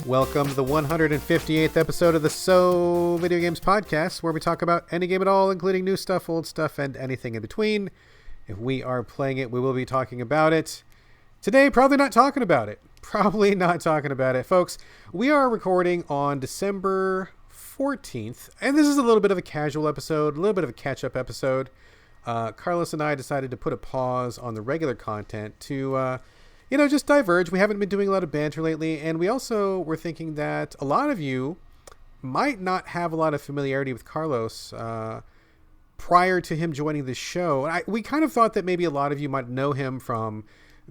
Welcome to the 158th episode of the So Video Games podcast, where we talk about any game at all, including new stuff, old stuff, and anything in between. If we are playing it, we will be talking about it. Today, probably not talking about it. Folks. We are recording on December 14th, and this is a little bit of a casual episode, a little bit of a catch-up episode. Carlos and I decided to put a pause on the regular content to just diverge. We haven't been doing a lot of banter lately, and we also were thinking that a lot of you might not have a lot of familiarity with Carlos prior to him joining the show. We kind of thought that maybe a lot of you might know him from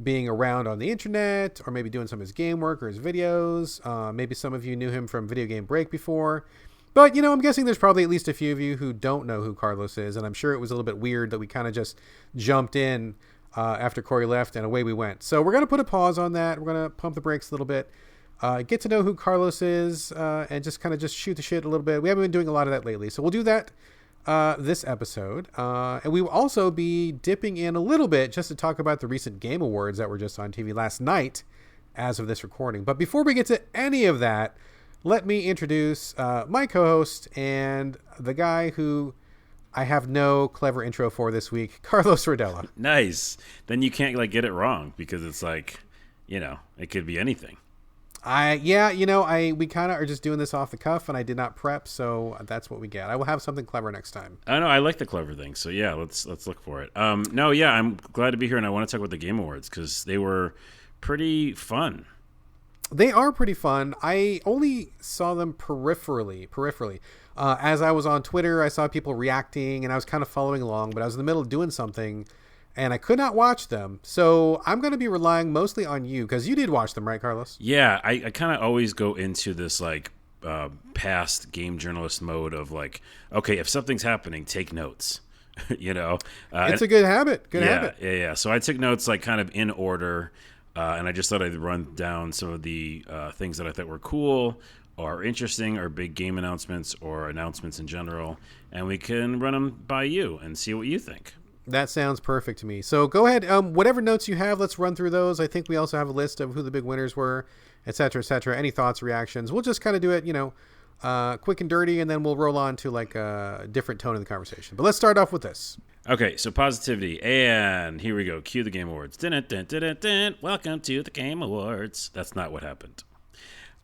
being around on the internet, or maybe doing some of his game work or his videos. Maybe some of you knew him from Video Game Break before. But, I'm guessing there's probably at least a few of you who don't know who Carlos is, and I'm sure it was a little bit weird that we kind of just jumped in after Corey left, and away we went. So we're going to put a pause on that. We're going to pump the brakes a little bit, get to know who Carlos is, and just kind of just shoot the shit a little bit. We haven't been doing a lot of that lately, so we'll do that this episode. And we will also be dipping in a little bit just to talk about the recent Game Awards that were just on TV last night as of this recording. But before we get to any of that, let me introduce my co-host and the guy who I have no clever intro for this week, Carlos Rodella. Nice. Then you can't get it wrong, because it's it could be anything. We kind of are just doing this off the cuff, and I did not prep, so that's what we get. I will have something clever next time. I know, I like the clever thing, so yeah, let's look for it. I'm glad to be here, and I want to talk about the Game Awards because they were pretty fun. They are pretty fun. I only saw them peripherally. As I was on Twitter, I saw people reacting, and I was kind of following along, but I was in the middle of doing something, and I could not watch them. So I'm going to be relying mostly on you, because you did watch them, right, Carlos? Yeah, I kind of always go into this past game journalist mode of okay, if something's happening, take notes. It's a good habit. Yeah. So I took notes kind of in order. And I just thought I'd run down some of the things that I thought were cool or interesting, or big game announcements, or announcements in general. And we can run them by you and see what you think. That sounds perfect to me. So go ahead. Whatever notes you have, let's run through those. I think we also have a list of who the big winners were, et cetera, et cetera. Any thoughts, reactions? We'll just kind of do it, quick and dirty, and then we'll roll on to a different tone in the conversation. But let's start off with this. Okay, so positivity, and here we go. Cue the Game Awards. Dun, dun, dun, dun, dun. Welcome to the Game Awards. That's not what happened.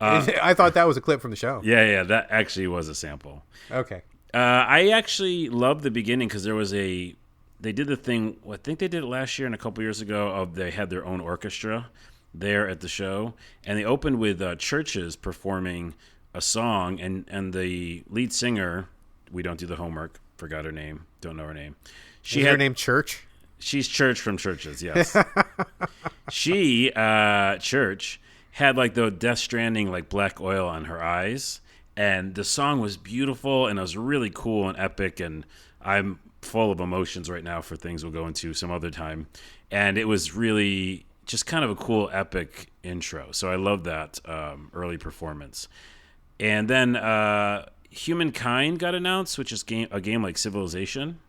I thought that was a clip from the show. Yeah, that actually was a sample. Okay. I actually loved the beginning because they did the thing, I think they did it last year and a couple years ago, they had their own orchestra there at the show, and they opened with Churches performing a song, and the lead singer, we don't do the homework, forgot her name, don't know her name. Is her name Church? She's Church from Churches, yes. She, Church, had the Death Stranding black oil on her eyes, and the song was beautiful, and it was really cool and epic, and I'm full of emotions right now for things we'll go into some other time. And it was really just kind of a cool, epic intro. So I love that early performance. And then Humankind got announced, which is a game like Civilization.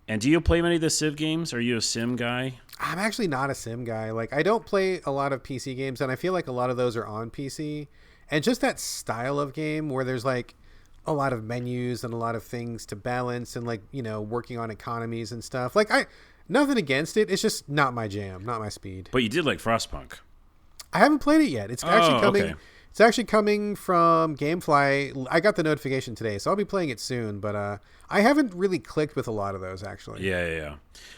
And do you play many of the Civ games? Are you a sim guy? I'm actually not a sim guy. I don't play a lot of PC games, and I feel like a lot of those are on PC. And just that style of game where there's a lot of menus and a lot of things to balance, and working on economies and stuff. Nothing against it. It's just not my jam, not my speed. But you did like Frostpunk. I haven't played it yet. It's actually coming. Okay. It's actually coming from Gamefly. I got the notification today, so I'll be playing it soon. But I haven't really clicked with a lot of those, actually. Yeah.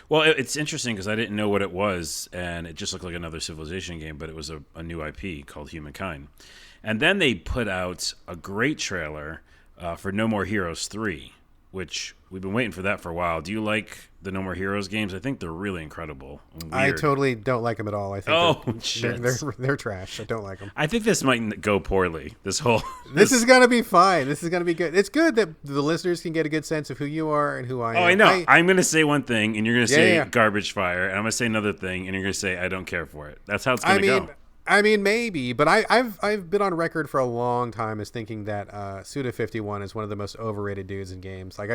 Well, it's interesting because I didn't know what it was, and it just looked like another Civilization game, but it was a new IP called Humankind. And then they put out a great trailer for No More Heroes 3, which we've been waiting for that for a while. Do you like the No More Heroes games? I think they're really incredible. I totally don't like them at all. I think they're trash. I don't like them. I think this might go poorly. This is going to be fine. This is going to be good. It's good that the listeners can get a good sense of who you are and who I am. Oh, I know. I'm going to say one thing, and you're going to say garbage fire, and I'm going to say another thing, and you're going to say I don't care for it. That's how it's going to go. I mean, maybe, but I've been on record for a long time as thinking that Suda51 is one of the most overrated dudes in games. Like,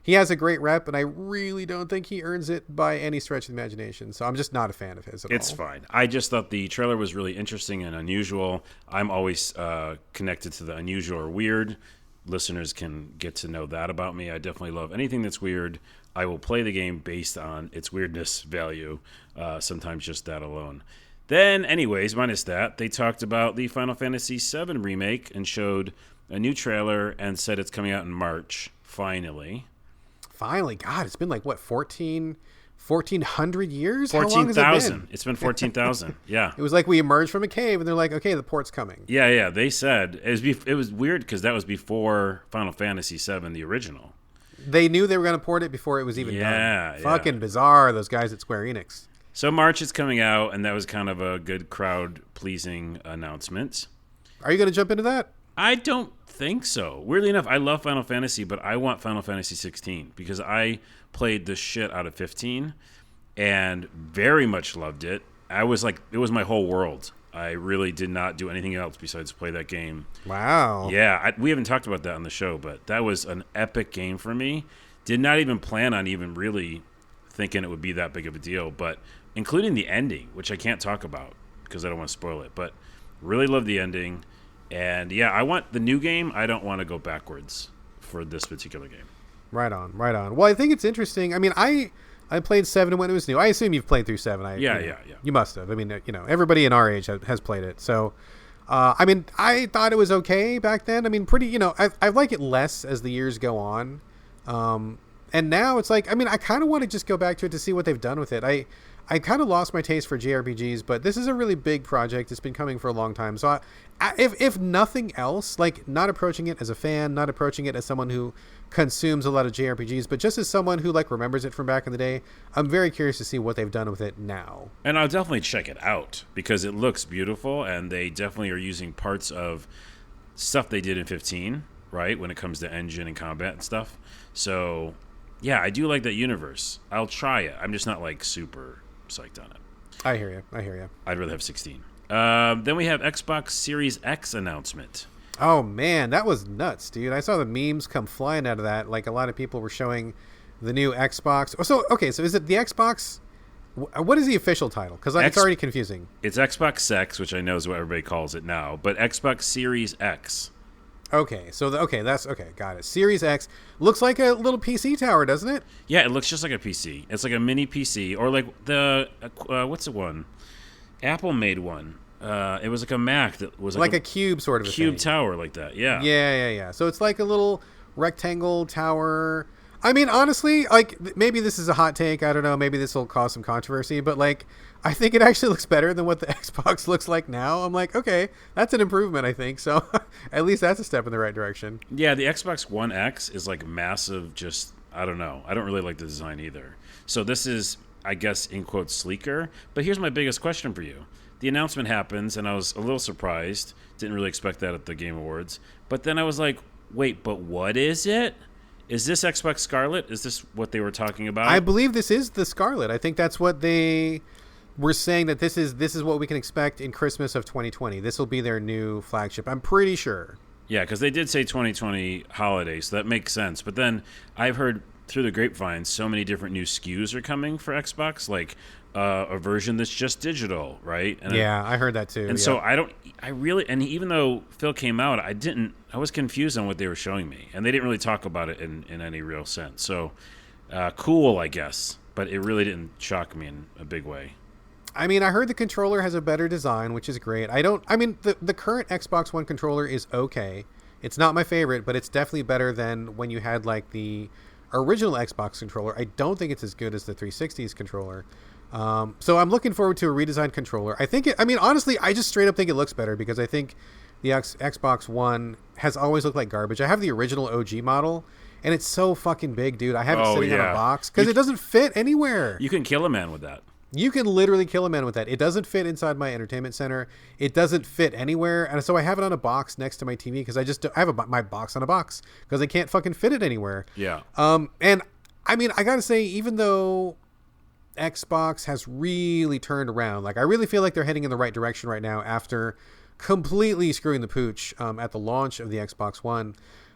he has a great rep, and I really don't think he earns it by any stretch of the imagination. So I'm just not a fan of his at all. It's fine. I just thought the trailer was really interesting and unusual. I'm always connected to the unusual or weird. Listeners can get to know that about me. I definitely love anything that's weird. I will play the game based on its weirdness value, sometimes just that alone. Then, anyways, minus that, they talked about the Final Fantasy VII remake and showed a new trailer and said it's coming out in March, finally. Finally? God, it's been like, what, 1,400 years? 14,000. It's been 14,000, yeah. It was like we emerged from a cave and they're like, okay, the port's coming. Yeah, they said. It was weird because that was before Final Fantasy VII, the original. They knew they were going to port it before it was even done. Yeah. Fucking bizarre, those guys at Square Enix. So March is coming out, and that was kind of a good crowd-pleasing announcement. Are you going to jump into that? I don't think so. Weirdly enough, I love Final Fantasy, but I want Final Fantasy 16 because I played the shit out of 15 and very much loved it. I was like, it was my whole world. I really did not do anything else besides play that game. Wow. Yeah, we haven't talked about that on the show, but that was an epic game for me. Did not even plan on even really thinking it would be that big of a deal, but including the ending, which I can't talk about because I don't want to spoil it, but really love the ending. And yeah, I want the new game. I don't want to go backwards for this particular game. Right on. Well, I think it's interesting. I mean, I played 7 when it was new. I assume you've played through 7. Yeah. You must have. I mean, everybody in our age has played it. So, I mean, I thought it was okay back then. I mean, pretty, I like it less as the years go on. And now it's like, I mean, I kind of want to just go back to it to see what they've done with it. I kind of lost my taste for JRPGs, but this is a really big project. It's been coming for a long time. So if nothing else, like not approaching it as a fan, not approaching it as someone who consumes a lot of JRPGs, but just as someone who like remembers it from back in the day, I'm very curious to see what they've done with it now. And I'll definitely check it out because it looks beautiful, and they definitely are using parts of stuff they did in 15, right, when it comes to engine and combat and stuff. So yeah, I do like that universe. I'll try it. I'm just not like super psyched on it. I hear you. I'd rather have 16. Then we have Xbox Series X announcement. Oh man, that was nuts, dude. I saw the memes come flying out of that. Like a lot of people were showing the new Xbox. So is it the Xbox? What is the official title? Because it's already confusing. It's Xbox X, which I know is what everybody calls it now, but Xbox Series X. Okay, so that's okay. Got it. Series X looks like a little PC tower, doesn't it? Yeah, it looks just like a PC. It's like a mini PC, or like the what's the one? Apple made one. It was like a Mac that was like a cube sort of a cube thing. tower like that. Yeah. Yeah. So it's like a little rectangle tower. I mean, honestly, like maybe this is a hot take. I don't know. Maybe this will cause some controversy, but like I think it actually looks better than what the Xbox looks like now. I'm like, okay, that's an improvement, I think. So at least that's a step in the right direction. Yeah, the Xbox One X is like massive. Just I don't know. I don't really like the design either. So this is, I guess, in quotes, sleeker. But here's my biggest question for you. The announcement happens, and I was a little surprised. Didn't really expect that at the Game Awards. But then I was like, wait, but what is it? Is this Xbox Scarlet? Is this what they were talking about? I believe this is the Scarlet. I think that's what they were saying, that this is what we can expect in Christmas of 2020. This will be their new flagship. I'm pretty sure. Yeah, because they did say 2020 holiday, so that makes sense. But then I've heard through the grapevine so many different new SKUs are coming for Xbox, like a version that's just digital, right? And I heard that too. And so and even though Phil came out, I was confused on what they were showing me, and they didn't really talk about it in any real sense. So cool, I guess, but it really didn't shock me in a big way. I mean, I heard the controller has a better design, which is great. The current Xbox One controller is okay. It's not my favorite, but it's definitely better than when you had like the original Xbox controller. I don't think it's as good as the 360's controller. So I'm looking forward to a redesigned controller. Honestly, I just straight up think it looks better because I think the Xbox One has always looked like garbage. I have the original OG model, and it's so fucking big, dude. I have it sitting on a box because it doesn't fit anywhere. You can kill a man with that. You can literally kill a man with that. It doesn't fit inside my entertainment center. It doesn't fit anywhere. And so I have it on a box next to my TV because I have my box on a box because I can't fucking fit it anywhere. Yeah. And I mean, I got to say, even though Xbox has really turned around. Like, I really feel like they're heading in the right direction right now after completely screwing the pooch at the launch of the Xbox One.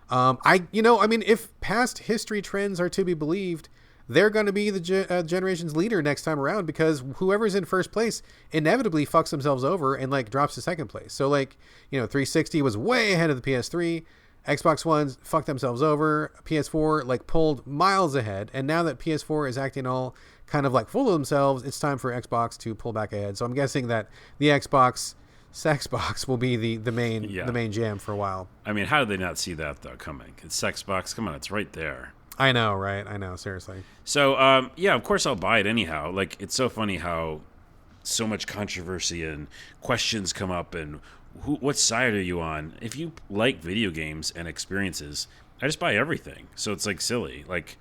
If past history trends are to be believed, they're going to be the generation's leader next time around, because whoever's in first place inevitably fucks themselves over and like drops to second place. So 360 was way ahead of the PS3. Xbox One's fucked themselves over. PS4 like pulled miles ahead, and now that PS4 is acting all kind of like full of themselves, it's time for Xbox to pull back ahead. So I'm guessing that the Xbox will be the main jam for a while. I mean, how did they not see that though coming? It's Xbox. Come on, it's right there. I know, right? I know, seriously. So, of course I'll buy it anyhow. Like, it's so funny how so much controversy and questions come up, and what side are you on? If you like video games and experiences, I just buy everything. So it's like silly. Like,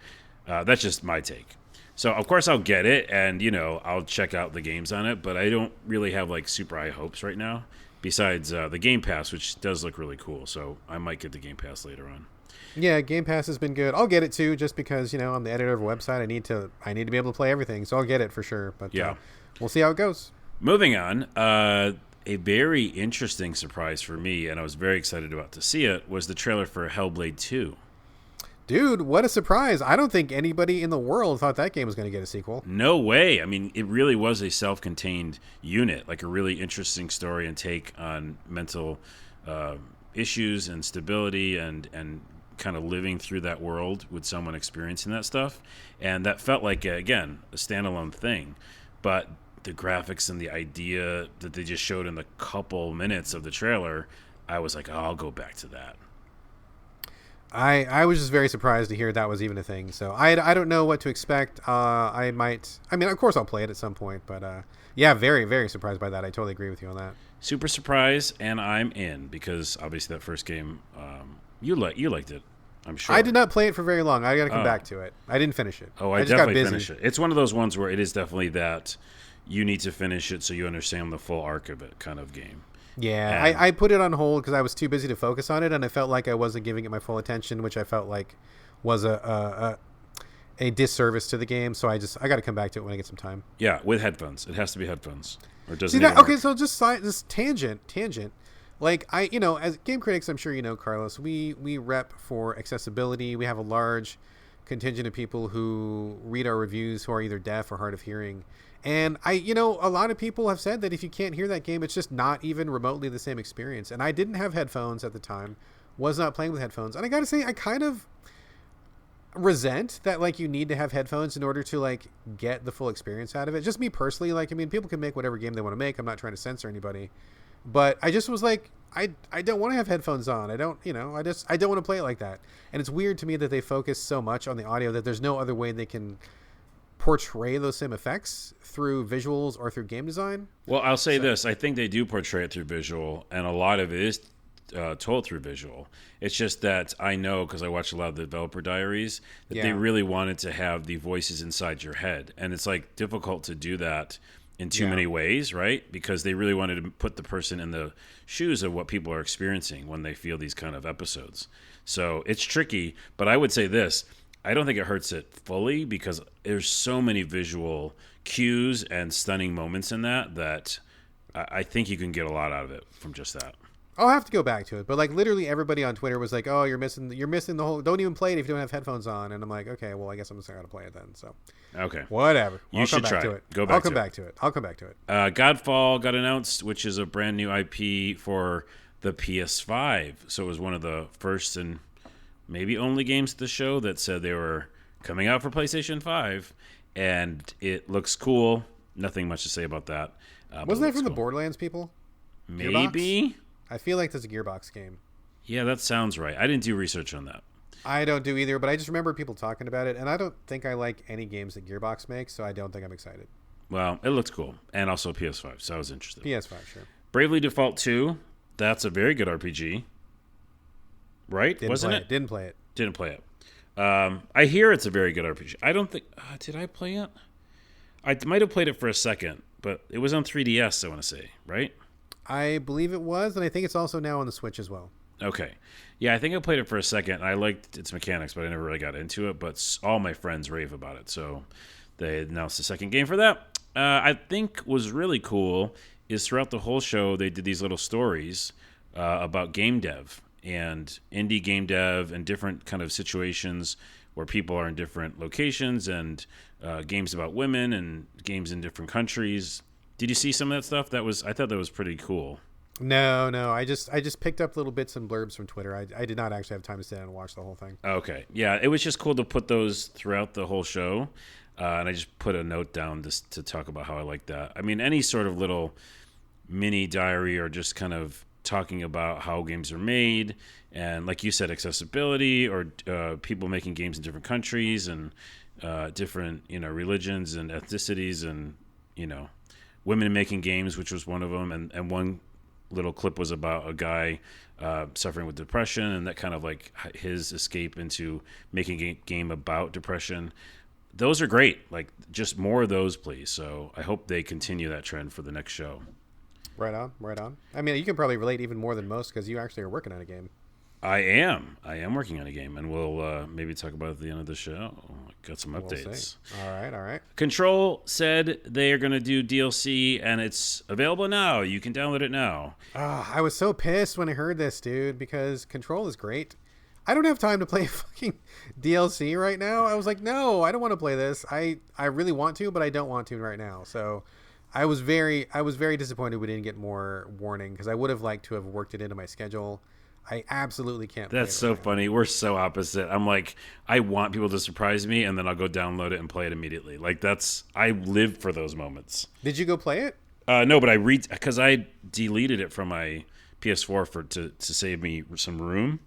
that's just my take. So, of course, I'll get it, and, I'll check out the games on it, but I don't really have, like, super high hopes right now, besides the Game Pass, which does look really cool. So I might get the Game Pass later on. Yeah, Game Pass has been good. I'll get it too, just because I'm the editor of a website. I need to be able to play everything, so I'll get it for sure. But we'll see how it goes. Moving on, a very interesting surprise for me, and I was very excited about to see it, was the trailer for Hellblade 2. Dude, what a surprise! I don't think anybody in the world thought that game was going to get a sequel. No way. I mean, it really was a self-contained unit, like a really interesting story and take on mental issues and stability and kind of living through that world with someone experiencing that stuff. And that felt like, again, a standalone thing. But the graphics and the idea that they just showed in the couple minutes of the trailer, I was like, I'll go back to that. I was just very surprised to hear that was even a thing. So I don't know what to expect. Of course I'll play it at some point. But very, very surprised by that. I totally agree with you on that. Super surprised, and I'm in, because obviously that first game, you liked it, I'm sure. I did not play it for very long. I got to come back to it. I didn't finish it. Oh, I definitely finished it. It's one of those ones where it is definitely that you need to finish it so you understand the full arc of it kind of game. Yeah, I put it on hold because I was too busy to focus on it, and I felt like I wasn't giving it my full attention, which I felt like was a disservice to the game. So I got to come back to it when I get some time. Yeah, with headphones. It has to be headphones, or doesn't. See that? Okay, so just this tangent. Like as game critics, I'm sure Carlos, we rep for accessibility. We have a large contingent of people who read our reviews who are either deaf or hard of hearing. And a lot of people have said that if you can't hear that game, it's just not even remotely the same experience. And I didn't have headphones at the time, was not playing with headphones. And I got to say, I kind of resent that, like, you need to have headphones in order to, like, get the full experience out of it. Just me personally, like, people can make whatever game they want to make. I'm not trying to censor anybody. But I just was like, I don't want to have headphones on. I don't want to play it like that. And it's weird to me that they focus so much on the audio that there's no other way they can portray those same effects through visuals or through game design. Well, I'll say this. I think they do portray it through visual, and a lot of it is told through visual. It's just that I know, because I watch a lot of the developer diaries, that they really wanted to have the voices inside your head. And it's like difficult to do that in too many ways, right? Because they really wanted to put the person in the shoes of what people are experiencing when they feel these kind of episodes. So it's tricky, but I would say this. I don't think it hurts it fully, because there's so many visual cues and stunning moments in that I think you can get a lot out of it from just that. I'll have to go back to it, but like literally everybody on Twitter was like, "Oh, you're missing the whole. Don't even play it if you don't have headphones on." And I'm like, "Okay, well, I guess I'm just gonna play it then." So, okay, whatever. You should try it. Go back. I'll come back to it. I'll come back to it. Godfall got announced, which is a brand new IP for the PS5. So it was one of the first and maybe only games at the show that said they were coming out for PlayStation 5, and it looks cool. Nothing much to say about that. Wasn't that from the Borderlands people? Maybe. Gearbox? I feel like that's a Gearbox game. Yeah, that sounds right. I didn't do research on that. I don't do either, but I just remember people talking about it, and I don't think I like any games that Gearbox makes, so I don't think I'm excited. Well, it looks cool, and also PS5, so I was interested. PS5, sure. Bravely Default 2, that's a very good RPG. Right? Wasn't it? Didn't play it. Didn't play it. I hear it's a very good RPG. I don't think... did I play it? I might have played it for a second, but it was on 3DS, I want to say, right? I believe it was, and I think it's also now on the Switch as well. Okay. Yeah, I think I played it for a second. I liked its mechanics, but I never really got into it. But all my friends rave about it, so they announced the second game for that. I think was really cool is throughout the whole show they did these little stories about game dev and indie game dev and different kind of situations where people are in different locations and games about women and games in different countries. Did you see some of that stuff? I thought that was pretty cool. No. I just picked up little bits and blurbs from Twitter. I did not actually have time to sit down and watch the whole thing. Okay. Yeah, it was just cool to put those throughout the whole show. And I just put a note down just to talk about how I like that. I mean, any sort of little mini diary or just kind of talking about how games are made and, like you said, accessibility or people making games in different countries and different, religions and ethnicities and, women making games, which was one of them. And one little clip was about a guy suffering with depression and that kind of like his escape into making a game about depression. Those are great. Like, just more of those, please. So I hope they continue that trend for the next show. Right on. I mean, you can probably relate even more than most because you actually are working on a game. I am working on a game, and we'll maybe talk about it at the end of the show. Got some updates. We'll all right. Control said they are going to do DLC, and it's available now. You can download it now. I was so pissed when I heard this, dude, because Control is great. I don't have time to play fucking DLC right now. I was like, no, I don't want to play this. I really want to, but I don't want to right now. So I was very disappointed we didn't get more warning because I would have liked to have worked it into my schedule. I absolutely can't. That's so funny. We're so opposite. I'm like, I want people to surprise me, and then I'll go download it and play it immediately. Like I live for those moments. Did you go play it? No, but because I deleted it from my PS4 to save me some room.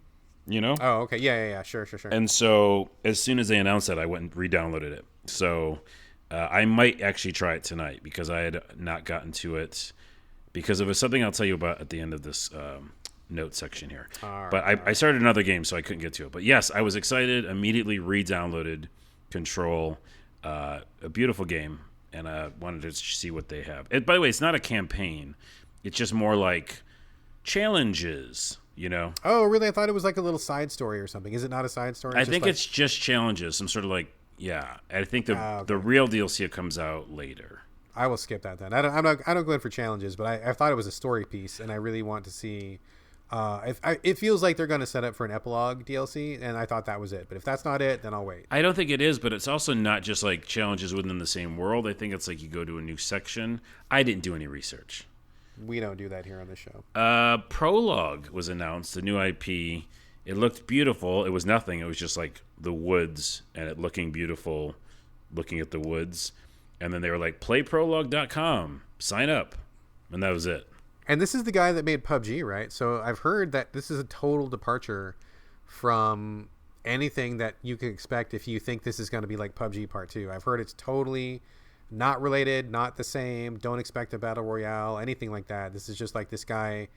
Oh, okay. Yeah. Sure. And so as soon as they announced that, I went and re-downloaded it. So I might actually try it tonight because I had not gotten to it because of something I'll tell you about at the end of this note section here. I started another game, so I couldn't get to it. But yes, I was excited. Immediately re-downloaded Control, a beautiful game, and I wanted to see what they have. By the way, it's not a campaign. It's just more like challenges. Oh, really? I thought it was like a little side story or something. Is it not a side story? I think it's just challenges. Some sort of like, yeah. I think the real DLC comes out later. I will skip that then. I don't go in for challenges, but I thought it was a story piece, and I really want to see. It feels like they're going to set up for an epilogue DLC, and I thought that was it. But if that's not it, then I'll wait. I don't think it is, but it's also not just like challenges within the same world. I think it's like you go to a new section. I didn't do any research. We don't do that here on the show. Prologue was announced, the new IP. It looked beautiful. It was nothing. It was just like the woods and it looking beautiful, looking at the woods. And then they were like, playprologue.com, sign up. And that was it. And this is the guy that made PUBG, right? So I've heard that this is a total departure from anything that you can expect if you think this is going to be like PUBG Part 2. I've heard it's totally not related, not the same. Don't expect a battle royale, anything like that. This is just like this guy,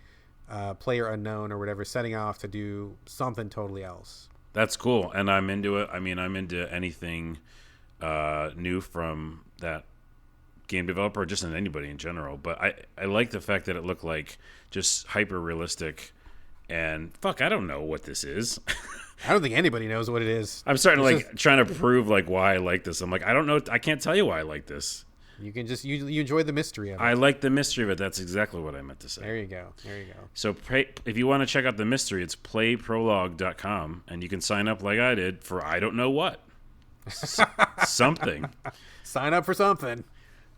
player unknown or whatever, setting off to do something totally else. That's cool, and I'm into it. I mean, I'm into anything new from that game developer, just in anybody in general. But I like the fact that it looked like just hyper realistic. And fuck, I don't know what this is. I don't think anybody knows what it is. I'm starting to trying to prove like why I like this. I'm like, I don't know. I can't tell you why I like this. You can just you enjoy the mystery of it. I like the mystery of it. That's exactly what I meant to say. There you go. So if you want to check out the mystery, it's playprologue.com, and you can sign up like I did for I don't know what. Something. Sign up for something.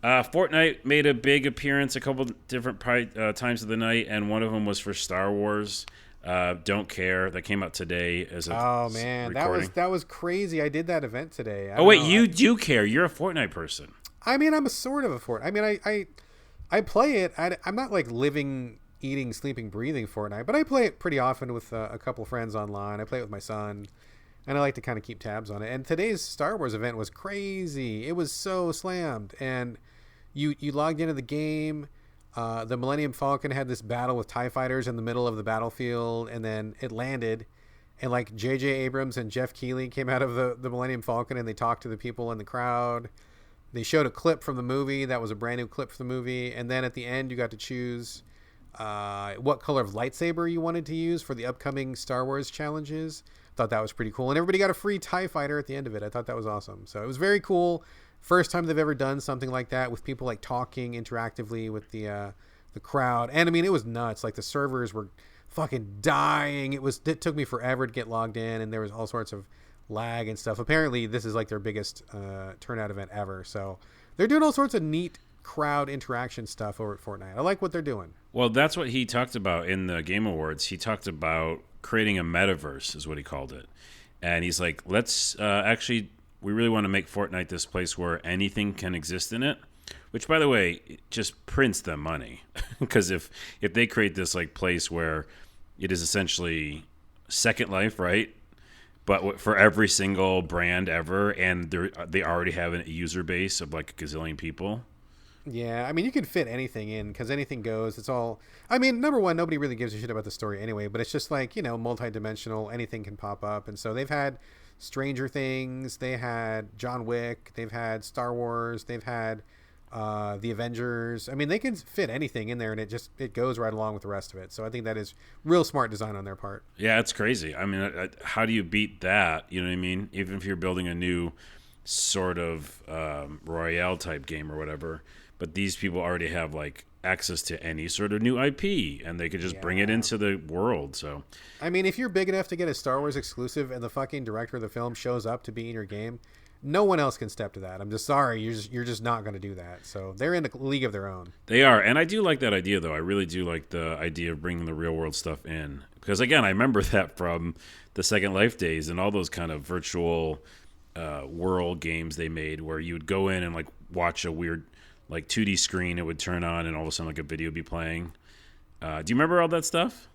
Fortnite made a big appearance a couple different times of the night, and one of them was for Star Wars. Don't care. That came out today as a recording. that was crazy. I did that event today. You do care. You're a Fortnite person. I mean, I'm a sort of a Fortnite. I mean, I play it. I'm not like living, eating, sleeping, breathing Fortnite, but I play it pretty often with a couple friends online. I play it with my son, and I like to kind of keep tabs on it. And today's Star Wars event was crazy. It was so slammed, and you logged into the game. The Millennium Falcon had this battle with TIE fighters in the middle of the battlefield, and then it landed, and like J.J. Abrams and Jeff Keighley came out of the Millennium Falcon, and they talked to the people in the crowd. They showed a clip from the movie that was a brand new clip from the movie, and then at the end you got to choose what color of lightsaber you wanted to use for the upcoming Star Wars challenges. Thought that was pretty cool, and everybody got a free TIE fighter at the end of it. I thought that was awesome. So it was very cool. First time they've ever done something like that with people like talking interactively with the crowd. And I mean, it was nuts. Like the servers were fucking dying. It took me forever to get logged in, and there was all sorts of lag and stuff. Apparently, this is like their biggest turnout event ever. So they're doing all sorts of neat crowd interaction stuff over at Fortnite. I like what they're doing. Well, that's what he talked about in the Game Awards. He talked about creating a metaverse, is what he called it. And he's like, let's we really want to make Fortnite this place where anything can exist in it. Which, by the way, it just prints them money. Because if they create this like place where it is essentially Second Life, right? But for every single brand ever, and they already have a user base of like a gazillion people. Yeah, I mean, you can fit anything in because anything goes. It's all. I mean, number one, nobody really gives a shit about the story anyway. But it's just like, multi-dimensional. Anything can pop up, and so they've had Stranger Things, they had John Wick, they've had Star Wars, they've had the Avengers. I mean, they can fit anything in there, and it goes right along with the rest of it. So I think that is real smart design on their part. Yeah, it's crazy. I mean, how do you beat that? You know what I mean? Even if you're building a new sort of Royale type game or whatever, but these people already have like access to any sort of new IP, and they could just bring it into the world. So, I mean, if you're big enough to get a Star Wars exclusive, and the fucking director of the film shows up to be in your game, no one else can step to that. I'm just sorry, you're just not going to do that. So they're in a league of their own. They are, and I do like that idea, though. I really do like the idea of bringing the real world stuff in, because again, I remember that from the Second Life days and all those kind of virtual world games they made, where you would go in and like watch a weird like 2D screen, it would turn on, and all of a sudden like a video would be playing. Do you remember all that stuff?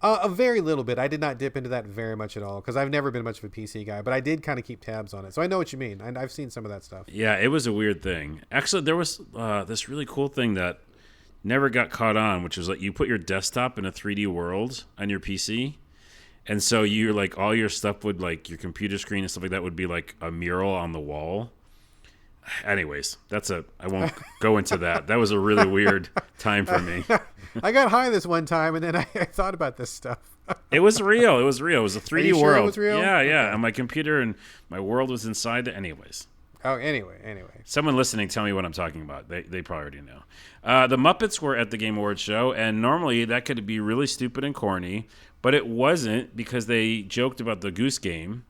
A very little bit. I did not dip into that very much at all because I've never been much of a PC guy, but I did kind of keep tabs on it. So I know what you mean. I've seen some of that stuff. Yeah, it was a weird thing. Actually, there was this really cool thing that never got caught on, which was like you put your desktop in a 3D world on your PC. And so you like all your stuff would like your computer screen and stuff like that would be like a mural on the wall. Anyways, I won't go into that. That was a really weird time for me. I got high this one time, and then I thought about this stuff. It was real. It was real. It was a 3D world. Sure it was real? Yeah, yeah. Okay. And my computer and my world was inside it. Anyways. Oh, anyway. Someone listening, tell me what I'm talking about. They probably already know. The Muppets were at the Game Awards show, and normally that could be really stupid and corny, but it wasn't because they joked about the Goose Game,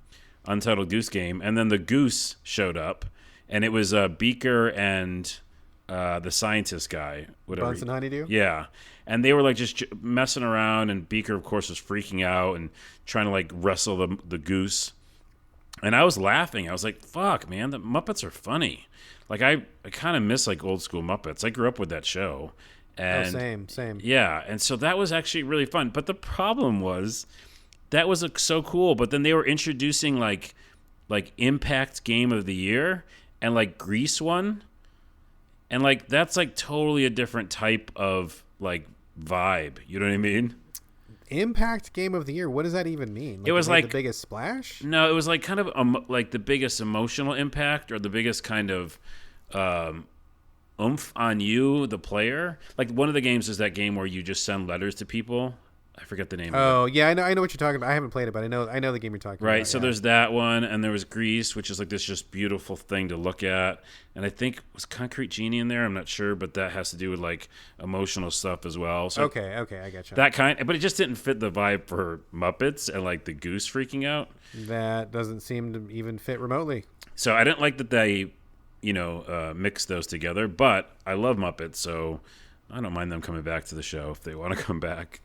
Untitled Goose Game, and then the goose showed up. And it was Beaker and the scientist guy, whatever. Bunsen Honeydew? Yeah. And they were like just messing around, and Beaker, of course, was freaking out and trying to like wrestle the goose. And I was laughing. I was like, fuck, man, the Muppets are funny. Like I kind of miss like old school Muppets. I grew up with that show. And same. Yeah. And so that was actually really fun. But the problem was that was so cool. But then they were introducing like Impact Game of the Year. And like Grease won, and like that's like totally a different type of like vibe. You know what I mean? Impact Game of the Year. What does that even mean? It was like the biggest splash. No, it was like kind of like the biggest emotional impact, or the biggest kind of oomph on you, the player. Like one of the games is that game where you just send letters to people. I forget the name of it. Oh, yeah, I know what you're talking about. I haven't played it, but I know the game you're talking about. Right, so yeah. there's that one, and there was Grease, which is like this just beautiful thing to look at. And I think, was Concrete Genie in there? I'm not sure, but that has to do with like emotional stuff as well. So Okay, I gotcha. that kind, but it just didn't fit the vibe for Muppets and like the goose freaking out. That doesn't seem to even fit remotely. So I didn't like that they, mixed those together, but I love Muppets, so I don't mind them coming back to the show if they want to come back.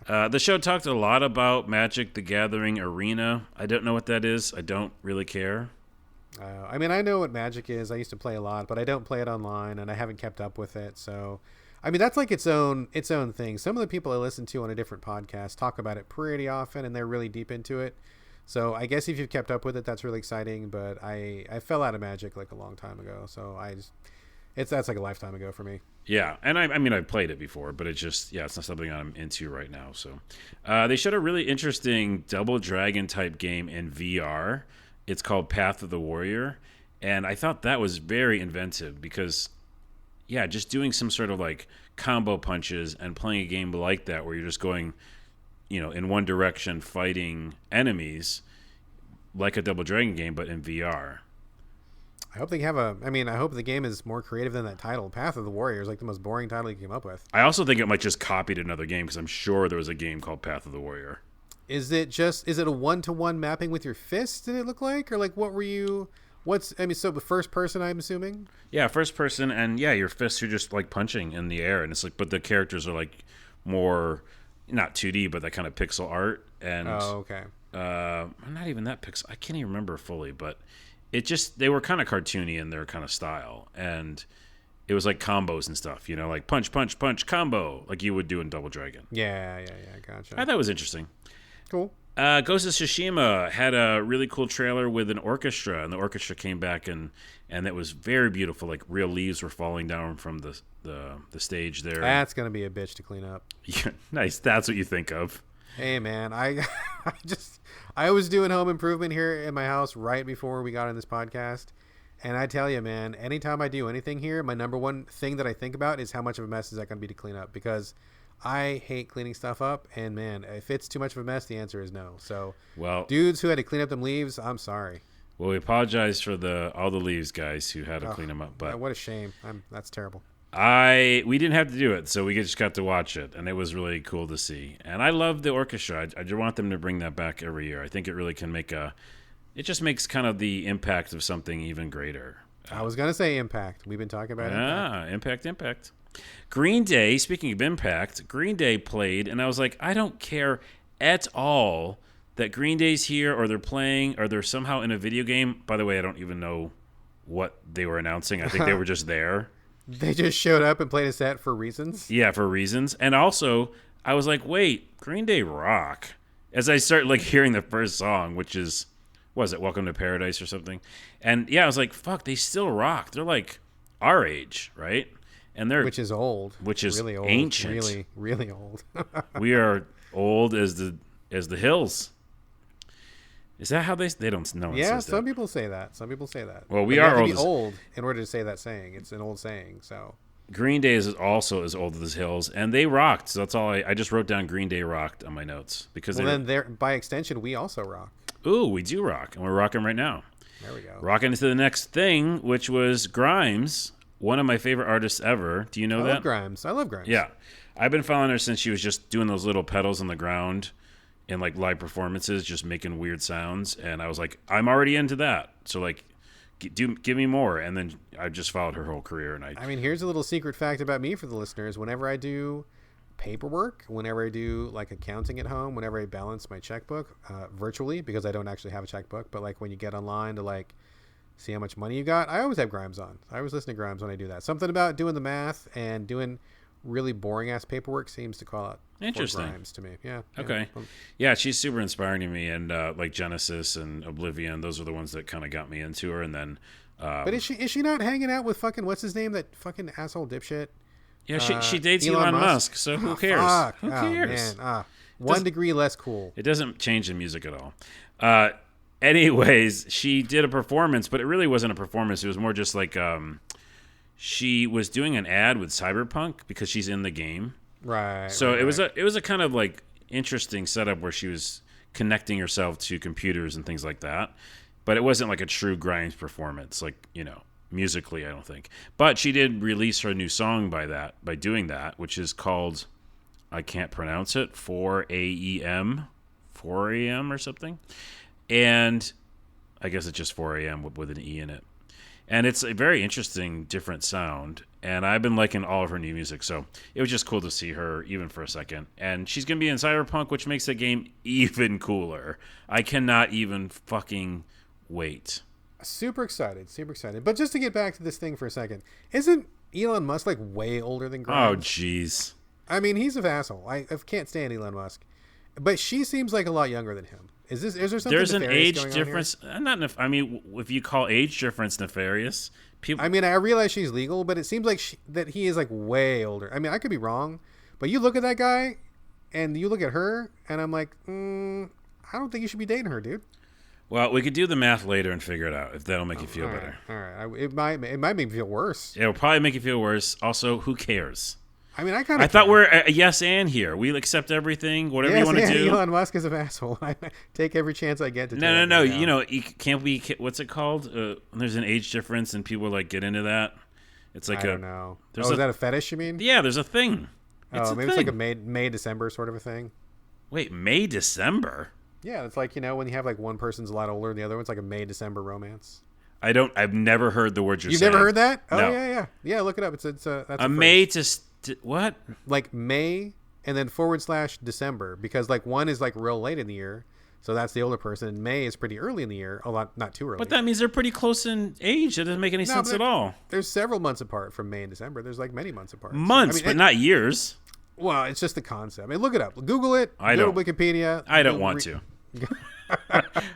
The show talked a lot about Magic the Gathering Arena. I don't know what that is. I don't really care. I mean, I know what Magic is. I used to play a lot, but I don't play it online, and I haven't kept up with it. So, I mean, that's like its own thing. Some of the people I listen to on a different podcast talk about it pretty often, and they're really deep into it. So I guess if you've kept up with it, that's really exciting. But I fell out of Magic like a long time ago. So that's like a lifetime ago for me. Yeah, and I mean, I've played it before, but it's just, it's not something I'm into right now. So they showed a really interesting Double Dragon type game in VR. It's called Path of the Warrior, and I thought that was very inventive because, just doing some sort of like combo punches and playing a game like that where you're just going, in one direction fighting enemies like a Double Dragon game, but in VR. I hope they have a. I mean, I hope the game is more creative than that title. Path of the Warrior is like the most boring title you came up with. I also think it might just copied another game because I'm sure there was a game called Path of the Warrior. Is it a 1-to-1 mapping with your fist? Did it look like, or like what were you? So the first person, I'm assuming. Yeah, first person, and yeah, your fists are just like punching in the air, and it's like, but the characters are like more not 2D, but that kind of pixel art. And okay. Not even that pixel. I can't even remember fully, but they were kind of cartoony in their kind of style, and it was like combos and stuff, like punch, punch, punch, combo, like you would do in Double Dragon. Yeah, gotcha. I thought it was interesting. Cool. Ghost of Tsushima had a really cool trailer with an orchestra, and the orchestra came back, and it was very beautiful. Like real leaves were falling down from the stage there. That's gonna be a bitch to clean up. Yeah, nice. That's what you think of. Hey man, I was doing home improvement here in my house right before we got on this podcast, and I tell you, man, anytime I do anything here, my number one thing that I think about is how much of a mess is that going to be to clean up, because I hate cleaning stuff up, and man, if it's too much of a mess, the answer is no. So, dudes who had to clean up them leaves, I'm sorry. Well, we apologize for all the leaves guys who had to clean them up, but what a shame. That's terrible. We didn't have to do it, so we just got to watch it, and it was really cool to see. And I love the orchestra. I just want them to bring that back every year. I think it really can it just makes kind of the impact of something even greater. I was going to say impact. We've been talking about impact. Green Day, speaking of impact, Green Day played, and I was like, I don't care at all that Green Day's here, or they're playing, or they're somehow in a video game. By the way, I don't even know what they were announcing. I think they were just there. They just showed up and played a set for reasons? Yeah, for reasons. And also, I was like, wait, Green Day rock. As I start hearing the first song, which is, was it Welcome to Paradise or something? And yeah, I was like, fuck, they still rock. They're like our age, right? And which is old. Which is really old. Ancient. Really, really old. We are old as the hills. Is that how they don't know? Yeah, some people say that. Well, we are old. Old in order to say that saying. It's an old saying. So Green Day is also as old as the hills, and they rocked. So that's all. I just wrote down Green Day rocked on my notes because by extension, we also rock. Ooh, we do rock, and we're rocking right now. There we go. Rocking into the next thing, which was Grimes, one of my favorite artists ever. Do you know that? I love Grimes. Yeah, I've been following her since she was just doing those little pedals on the ground in live performances, just making weird sounds, and I was like, I'm already into that. So give me more, and then I just followed her whole career. And I mean, here's a little secret fact about me for the listeners. Whenever I do paperwork, whenever I do accounting at home, whenever I balance my checkbook virtually, because I don't actually have a checkbook, but when you get online to see how much money you got, I always have Grimes on. I always listen to Grimes when I do that. Something about doing the math and doing really boring ass paperwork seems to call out Grimes to me. Yeah. Okay. Yeah, she's super inspiring to me, and Genesis and Oblivion, those are the ones that kind of got me into her. And then but is she not hanging out with fucking what's his name, that fucking asshole dipshit? Yeah, she dates Elon Musk, so who cares? Fuck. Who cares? Man. 1 degree less cool. It doesn't change the music at all. Anyways, she did a performance, but it really wasn't a performance. It was more just she was doing an ad with Cyberpunk because she's in the game. Right. So it was a kind of interesting setup where she was connecting herself to computers and things like that. But it wasn't a true Grimes performance, musically, I don't think. But she did release her new song by doing that, which is called, I can't pronounce it, 4 a.m. or something. And I guess it's just 4 a.m. with an E in it. And it's a very interesting, different sound. And I've been liking all of her new music. So it was just cool to see her, even for a second. And she's going to be in Cyberpunk, which makes the game even cooler. I cannot even fucking wait. Super excited. But just to get back to this thing for a second, isn't Elon Musk way older than Grimes? Oh, jeez. I mean, he's an asshole. I can't stand Elon Musk. But she seems a lot younger than him. Is there something? There's an age difference. If you call age difference nefarious, people. I mean, I realize she's legal, but it seems that he is way older. I mean, I could be wrong, but you look at that guy, and you look at her, and I'm like, I don't think you should be dating her, dude. Well, we could do the math later and figure it out if that'll make you feel better. All right. It might make me feel worse. It'll probably make you feel worse. Also, who cares? I mean, I kind of. I thought we're a yes and here. We accept everything, whatever you want to do. Elon Musk is an asshole. I take every chance I get to. No. You know, can't we? What's it called? There's an age difference, and people like get into that. It's like I don't know. Is that a fetish? You mean? Yeah, there's a thing. Maybe it's like a May December sort of a thing. Wait, May December? Yeah, it's like when you have like one person's a lot older than the other one's like a May December romance. I've never heard the word you're saying. You've never heard that? Oh No. yeah. Look it up. That's a May to what? Like May and then / December, because like one is like real late in the year, so that's the older person. And May is pretty early in the year, a lot not too early. But that means they're pretty close in age. That doesn't make any sense at all. There's several months apart from May and December. There's like many months apart. Months, but not years. Well, it's just the concept. I mean, look it up. Google it. I don't. Wikipedia. I don't want to.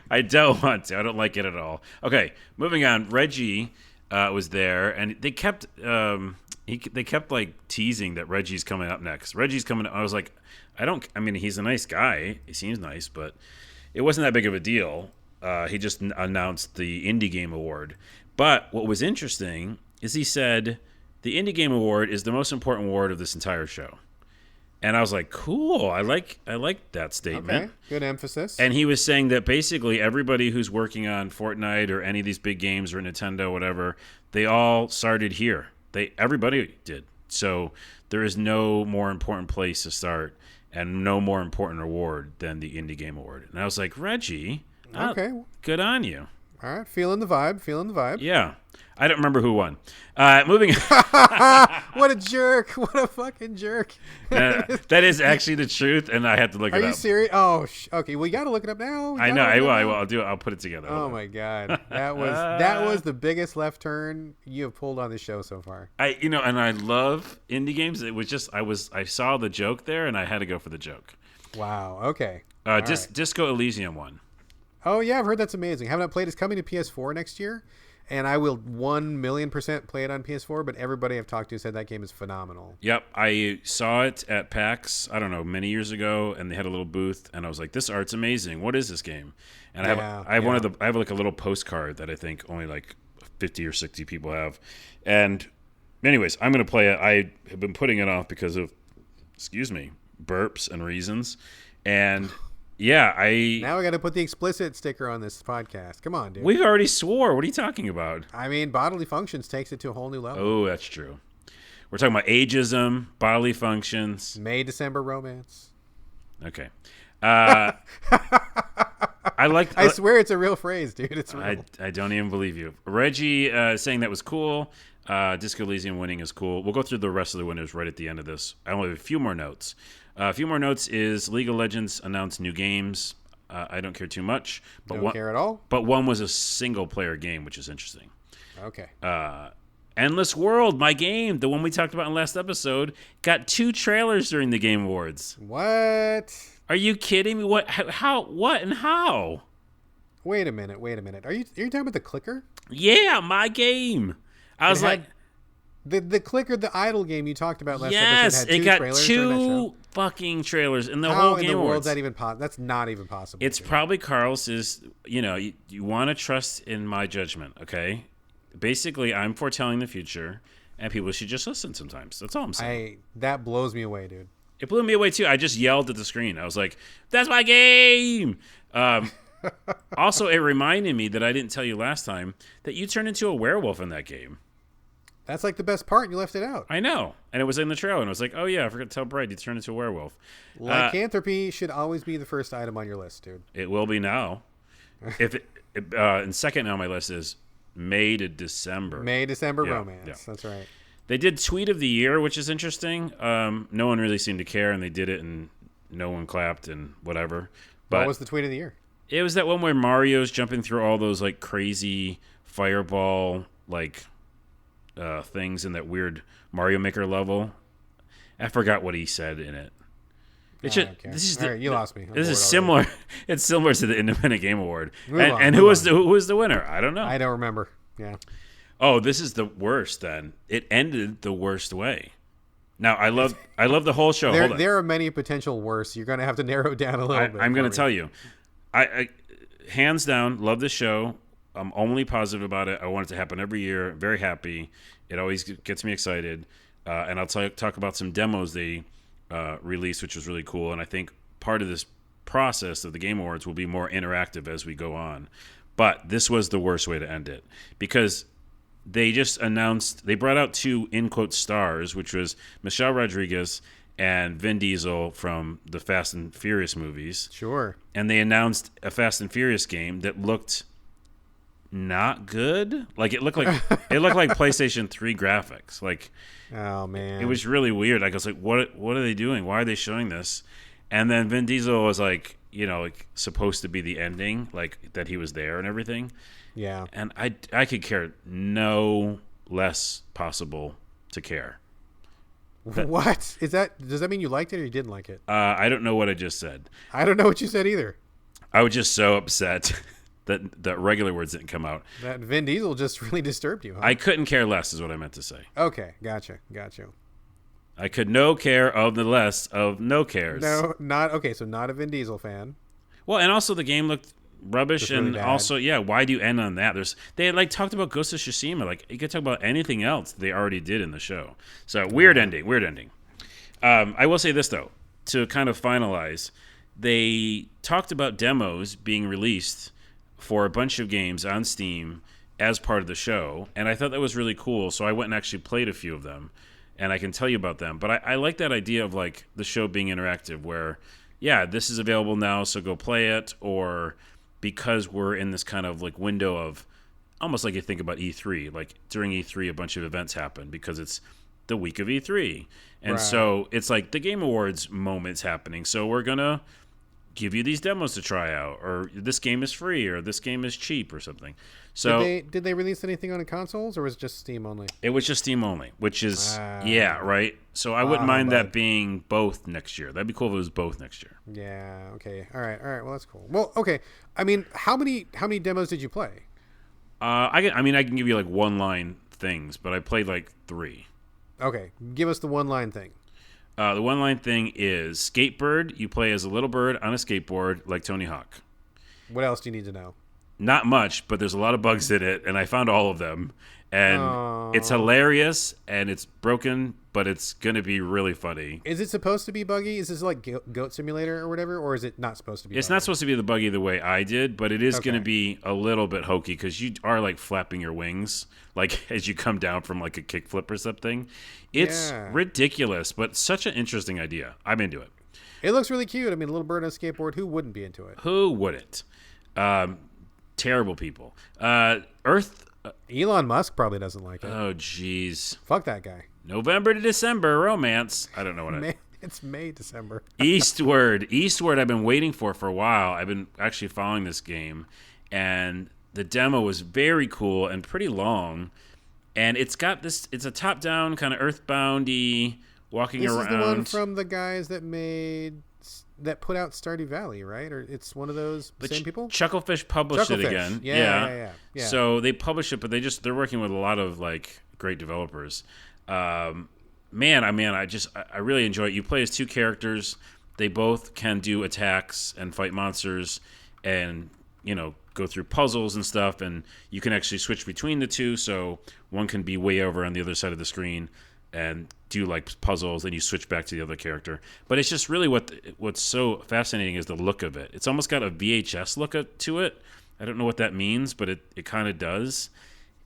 I don't want to. I don't like it at all. Okay, moving on. Reggie was there, and they kept they kept like teasing that Reggie's coming up next. Reggie's coming up. I was like, I mean, he's a nice guy. He seems nice, but it wasn't that big of a deal. He just announced the Indie Game Award. But what was interesting is he said the Indie Game Award is the most important award of this entire show. And I was like, cool. I like that statement. Okay, good emphasis. And he was saying that basically everybody who's working on Fortnite or any of these big games or Nintendo, whatever, they all started here. Everybody did. So there is no more important place to start and no more important award than the Indie Game Award. And I was like, Reggie, good on you. All right, feeling the vibe. Yeah. I don't remember who won. Moving What a jerk. What a fucking jerk. That is actually the truth, and I had to look it up. Are you serious? Oh, okay. Well, you got to look it up now. I know. I will. I'll do it. I'll put it together. Oh, my God. That was the biggest left turn you have pulled on this show so far. And I love indie games. It was just, I saw the joke there, and I had to go for the joke. Wow. Okay. Disco Elysium won. Oh, yeah. I've heard that's amazing. Haven't played. It's coming to PS4 next year. And I will 1,000,000% play it on PS4, but everybody I've talked to said that game is phenomenal. Yep. I saw it at PAX, I don't know, many years ago, and they had a little booth, and I was like, this art's amazing. What is this game? And I have like a little postcard that I think only like 50 or 60 people have. And anyways, I'm going to play it. I have been putting it off because of, burps and reasons. And yeah, now we got to put the explicit sticker on this podcast. Come on, dude. We've already swore. What are you talking about? I mean, bodily functions takes it to a whole new level. Oh, that's true. We're talking about ageism, bodily functions. May December romance. Okay. I swear it's a real phrase, dude. It's real. I don't even believe you. Reggie saying that was cool. Disco Elysium winning is cool. We'll go through the rest of the winners right at the end of this. I only have a few more notes. A few more notes is League of Legends announced new games. I don't care too much. Don't care at all? But one was a single-player game, which is interesting. Okay. Endless World, my game, the one we talked about in last episode, got 2 trailers during the Game Awards. What? Are you kidding me? What? How? What? And how? Wait a minute. Are you talking about the clicker? Yeah, my game. I was like... The clicker, the idle game you talked about last episode, had 2 trailers. Yes, it got 2 fucking trailers in the How whole in Game the Awards. World's that even that's not even possible. It's probably Carl's you want to trust in my judgment, okay? Basically, I'm foretelling the future, and people should just listen sometimes. That's all I'm saying. That blows me away, dude. It blew me away, too. I just yelled at the screen. I was like, that's my game! Also, it reminded me that I didn't tell you last time that you turned into a werewolf in that game. That's like the best part, and you left it out. I know. And it was in the trailer, and I was like, oh, yeah, I forgot to tell Brad you turned into a werewolf. Lycanthropy should always be the first item on your list, dude. It will be now. And second on my list is May to December. May, December romance. Yeah. That's right. They did Tweet of the Year, which is interesting. No one really seemed to care, and they did it, and no one clapped and whatever. But what was the Tweet of the Year? It was that one where Mario's jumping through all those like crazy fireball things in that weird Mario Maker level. I forgot what he said in it. You lost me. This is similar. It's similar to the Independent Game Award. And who was the winner? I don't know. I don't remember. Yeah. Oh, this is the worst. Then it ended the worst way. Now I love the whole show. There are many potential worse. You're going to have to narrow it down a little bit. I'm going to tell you. I hands down love this show. I'm only positive about it. I want it to happen every year. I'm very happy. It always gets me excited. and I'll talk about some demos they released, which was really cool. And I think part of this process of the Game Awards will be more interactive as we go on. But this was the worst way to end it, because they just announced, they brought out two in quote stars, which was Michelle Rodriguez and Vin Diesel from the Fast and Furious movies. Sure. And they announced a Fast and Furious game that looked not good. Like it looked like PlayStation 3 graphics. Like, oh man, it was really weird. Like I was like, what are they doing? Why are they showing this? And then Vin Diesel was like, like supposed to be the ending, like that he was there and everything. Yeah. And I could care no less possible to care. What is that? Does that mean you liked it or you didn't like it? I don't know what I just said. I don't know what you said either. I was just so upset that the regular words didn't come out. That Vin Diesel just really disturbed you, huh? I couldn't care less is what I meant to say. Okay, gotcha. I could no care of the less of no cares. No, not okay. So not a Vin Diesel fan. Well, and also the game looked rubbish, really and bad. also, yeah, why do you end on that? They had talked about Ghost of Tsushima. Like, you could talk about anything else they already did in the show. So weird ending. I will say this though, to kind of finalize, they talked about demos being released for a bunch of games on Steam as part of the show, and I thought that was really cool. So I went and actually played a few of them, and I can tell you about them. But I like that idea of like the show being interactive, where yeah, this is available now, so go play it, or because we're in this kind of like window of almost like you think about E3, like during E3 a bunch of events happen because it's the week of E3. And so it's like the Game Awards moment's happening. So we're going to give you these demos to try out, or this game is free, or this game is cheap or something. So did they release anything on consoles, or was it just Steam only? It was just Steam only, which is yeah, right. So I wouldn't mind that being both next year. That'd be cool if it was both next year. Yeah. Okay. All right. Well, that's cool. Well, okay. I mean, how many demos did you play? I can give you like one line things, but I played like 3. Okay, give us the one line thing. The one line thing is Skatebird. You play as a little bird on a skateboard like Tony Hawk. What else do you need to know? Not much, but there's a lot of bugs in it, and I found all of them. And it's hilarious, and it's broken, but it's going to be really funny. Is it supposed to be buggy? Is this like Goat Simulator or whatever, or is it not supposed to be It's buggy? not supposed to be the buggy the way I did, but it is going to be a little bit hokey because you are like flapping your wings like as you come down from like a kickflip or something. It's ridiculous, but such an interesting idea. I'm into it. It looks really cute. I mean, a little bird on a skateboard. Who wouldn't be into it? Who wouldn't? Terrible people. Elon Musk probably doesn't like it. Oh, jeez. Fuck that guy. November to December romance. I don't know what it's May, December. Eastward I've been waiting for a while. I've been actually following this game, and the demo was very cool and pretty long, and it's got this, it's a top-down kind of Earthbound-y walking around. This is the one from the guys that put out Stardew Valley, right? Or it's one of those same people? Chucklefish published it again. Yeah. So they publish it, but they're working with a lot of like great developers. I really enjoy it. You play as 2 characters. They both can do attacks and fight monsters, and go through puzzles and stuff. And you can actually switch between the 2. So one can be way over on the other side of the screen and do like puzzles, and you switch back to the other character. But it's just really what's so fascinating is the look of it. It's almost got a VHS look to it. I don't know what that means, but it kind of does.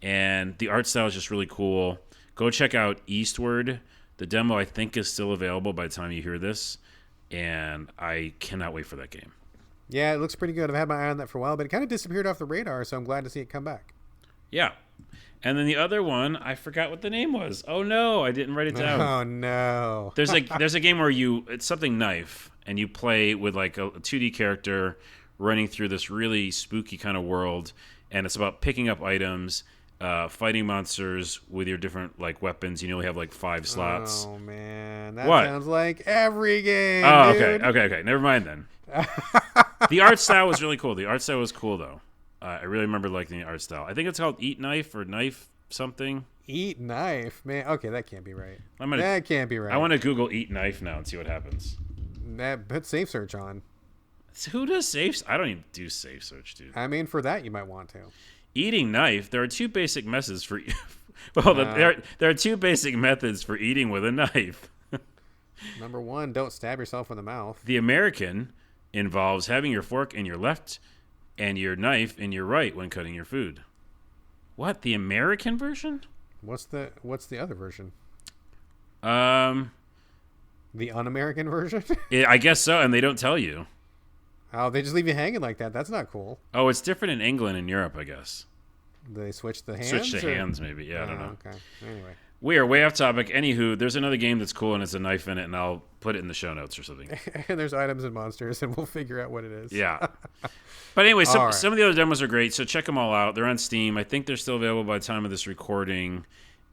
And the art style is just really cool. Go check out Eastward. The demo, I think, is still available by the time you hear this, and I cannot wait for that game. Yeah, it looks pretty good. I've had my eye on that for a while, but it kind of disappeared off the radar, so I'm glad to see it come back. Yeah. And then the other one, I forgot what the name was. Oh, no, I didn't write it down. Oh, no. There's a game where it's something knife, and you play with like a 2D character running through this really spooky kind of world, and it's about picking up items, fighting monsters with your different like weapons. You only have like 5 slots. Oh, man. That sounds like every game, Oh, dude. okay. Never mind then. The art style was really cool. The art style was cool, though. I really remember liking the art style. I think it's called Eat Knife or Knife something. Eat Knife? Man, okay, that can't be right. That can't be right. I want to Google Eat Knife now and see what happens. Put Safe Search on. Who does safe? I don't even do safe search, dude. I mean, for that, you might want to. Eating Knife. There are 2 basic methods for Well, there are two basic methods for eating with a knife. Number one, don't stab yourself in the mouth. The American involves having your fork in your left and your knife in your right when cutting your food. What? The American version? What's the other version? The un-American version? I guess so, and they don't tell you. Oh, they just leave you hanging like that. That's not cool. Oh, it's different in England and Europe, I guess. They switch the hands? Switch the hands, maybe. Yeah, I don't know. Okay. Anyway. We are way off topic. Anywho, there's another game that's cool, and it's a knife in it, and I'll put it in the show notes or something. And there's items and monsters, and we'll figure out what it is. Yeah. But anyway, some right. of the other demos are great, so check them all out. They're on Steam. I think they're still available by the time of this recording,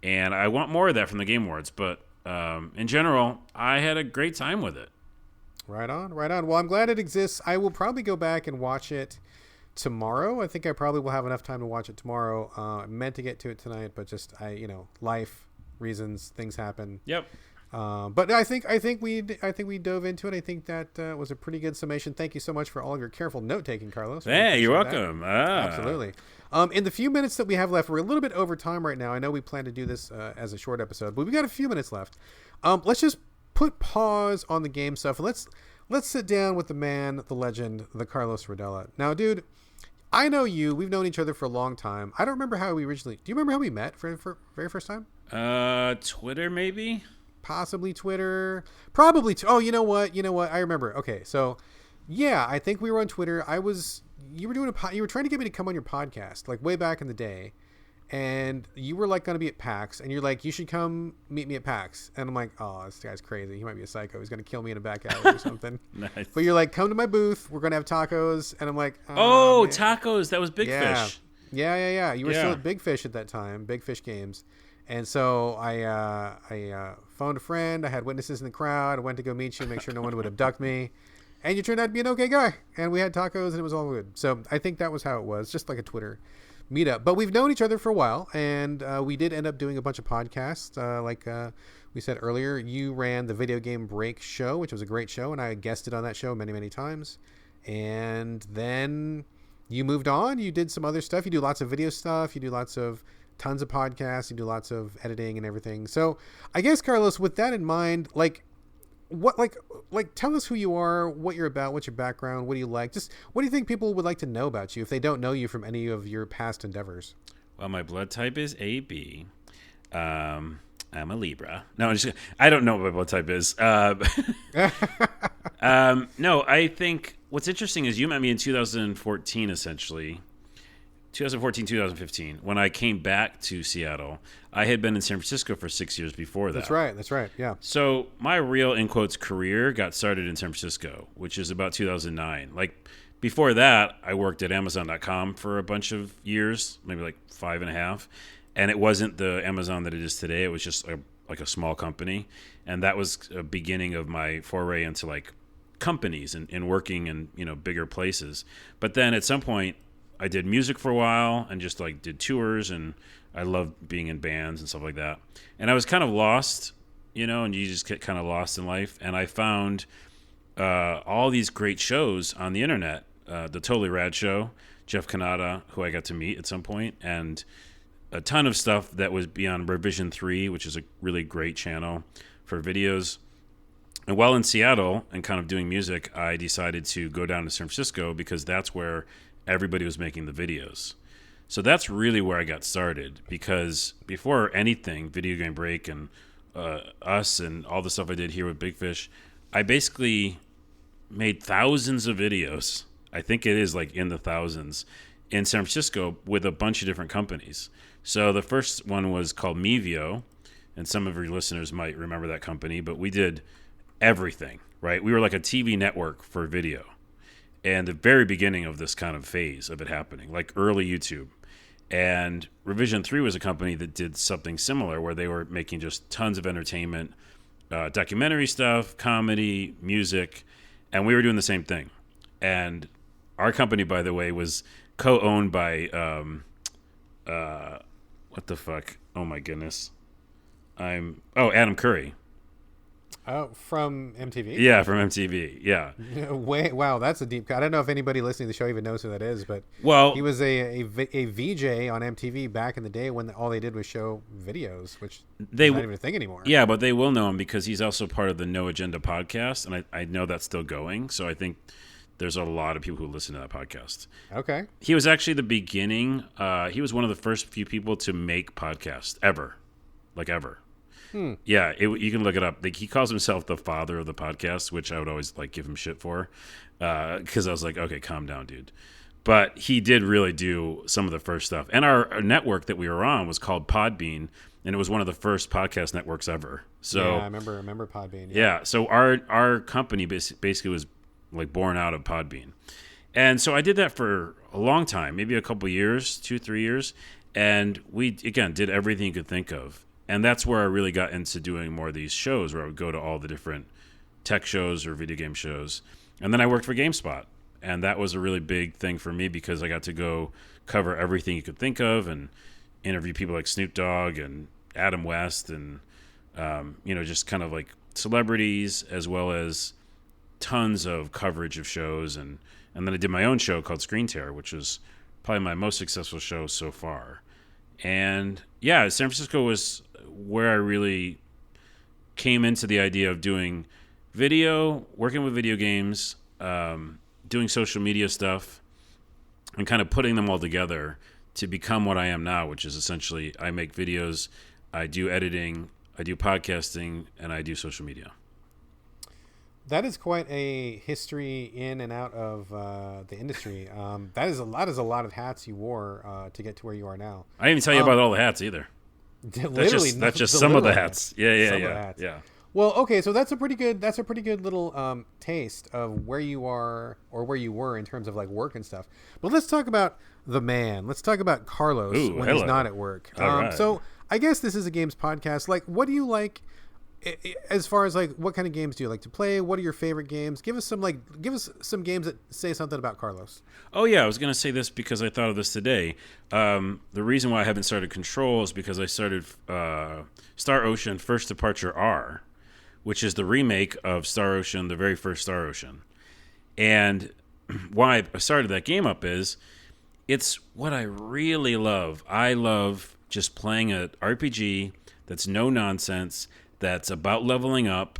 and I want more of that from the Game Awards. But in general, I had a great time with it. Right on, right on. Well, I'm glad it exists. I will probably go back and watch it tomorrow. I think I probably will have enough time to watch it tomorrow. I meant to get to it tonight, but just life reasons, things happen. Yep. But I think we dove into it. I think that was a pretty good summation. Thank you so much for all of your careful note taking, Carlos. Hey, you're welcome. Absolutely. In the few minutes that we have left, we're a little bit over time right now. I know we plan to do this as a short episode, but we've got a few minutes left. Let's just put pause on the game stuff and let's sit down with the man, the legend, the Carlos Rodella. Now, dude, I know you. We've known each other for a long time. I don't remember how we originally. Do you remember how we met for very first time? Twitter maybe. Possibly Twitter. Probably. Oh, you know what? I remember. Okay, so yeah, I think we were on Twitter. You were you were trying to get me to come on your podcast like way back in the day. And you were like going to be at PAX, and you're like, you should come meet me at PAX. And I'm like, oh, this guy's crazy. He might be a psycho. He's going to kill me in a back alley or something. Nice. But you're like, come to my booth. We're going to have tacos. And I'm like, oh, man. tacos. That was Big Fish. Yeah. You were still at Big Fish at that time, Big Fish Games. And so I phoned a friend. I had witnesses in the crowd. I went to go meet you, make sure no one would abduct me. And you turned out to be an okay guy. And we had tacos, and it was all good. So I think that was how it was, just like a Twitter meetup. But we've known each other for a while, and we did end up doing a bunch of podcasts. Like we said earlier, you ran the Video Game Break show, which was a great show, and I guested on that show many, many times. And then you moved on. You did some other stuff. You do lots of video stuff. You do tons of podcasts. You do lots of editing and everything. So I guess, Carlos, with that in mind, tell us who you are, what you're about, what's your background, what do you like? Just what do you think people would like to know about you if they don't know you from any of your past endeavors? Well, my blood type is AB. I'm a Libra. No, I don't know what my blood type is. No, I think what's interesting is you met me in 2014, essentially. 2014, 2015, when I came back to Seattle. I had been in San Francisco for 6 years before that. That's right, yeah. So my real, in quotes, career got started in San Francisco, which is about 2009. Like, before that, I worked at Amazon.com for a bunch of years, maybe like 5.5. And it wasn't the Amazon that it is today. It was just a small company. And that was a beginning of my foray into, like, companies and working in, bigger places. But then at some point, I did music for a while and just like did tours, and I loved being in bands and stuff like that. And I was kind of lost, and you just get kind of lost in life. And I found all these great shows on the internet. The Totally Rad Show, Jeff Kanata, who I got to meet at some point, and a ton of stuff that was beyond Revision 3, which is a really great channel for videos. And while in Seattle and kind of doing music, I decided to go down to San Francisco because that's where everybody was making the videos. So that's really where I got started, because before anything, Video Game Break and us and all the stuff I did here with Big Fish, I basically made thousands of videos. I think it is like in the thousands in San Francisco with a bunch of different companies. So the first one was called Mevio, and some of your listeners might remember that company, but we did everything, right? We were like a TV network for video. And the very beginning of this kind of phase of it happening, like early YouTube. And Revision 3 was a company that did something similar, where they were making just tons of entertainment, documentary stuff, comedy, music, and we were doing the same thing. And our company, by the way, was co-owned by, what the fuck? Oh my goodness. Adam Curry. Oh, from MTV? Yeah, from MTV. Yeah. Wow, that's a deep cut. I don't know if anybody listening to the show even knows who that is, but he Well, was a VJ on MTV back in the day when all they did was show videos, which they is not even a thing anymore. yeah, but they will know him because he's also part of the No Agenda podcast, and I know that's still going. So I think there's a lot of people who listen to that podcast. Okay. He was actually the beginning. He was one of the first few people to make podcasts ever, like ever. Yeah, you can look it up. Like, he calls himself the father of the podcast, which I would always like give him shit for, because I was like, okay, calm down, dude. But he did really do some of the first stuff. And our network that we were on was called Podbean, and it was one of the first podcast networks ever. So yeah, I remember Podbean. yeah, so our company basically was like born out of Podbean. And so I did that for a long time, maybe a couple years, 2-3 years. And we, again, did everything you could think of. And that's where I really got into doing more of these shows, where I would go to all the different tech shows or video game shows. And then I worked for GameSpot. And that was a really big thing for me because I got to go cover everything you could think of and interview people like Snoop Dogg and Adam West and, just kind of like celebrities, as well as tons of coverage of shows. And then I did my own show called Screen Terror, which was probably my most successful show so far. And yeah, San Francisco was where I really came into the idea of doing video, working with video games, doing social media stuff, and kind of putting them all together to become what I am now, which is essentially I make videos, I do editing, I do podcasting, and I do social media. That is quite a history in and out of the industry. That is a lot of hats you wore to get to where you are now. I didn't even tell you about all the hats either. Literally, That's just some of the hats. Yeah. Well, okay, so that's a pretty good little taste of where you are or where you were in terms of like work and stuff. But let's talk about the man. Let's talk about Carlos when he's not at work. Right. So I guess this is a games podcast. Like, what do you like? As far as like what kind of games do you like to play? What are your favorite games? Give us some games that say something about Carlos. Oh yeah, I was gonna say this because I thought of this today. The reason why I haven't started Control is because I started Star Ocean First Departure R, which is the remake of Star Ocean, the very first Star Ocean. And why I started that game up is it's what I really love. I love just playing an RPG that's no nonsense, that's about leveling up,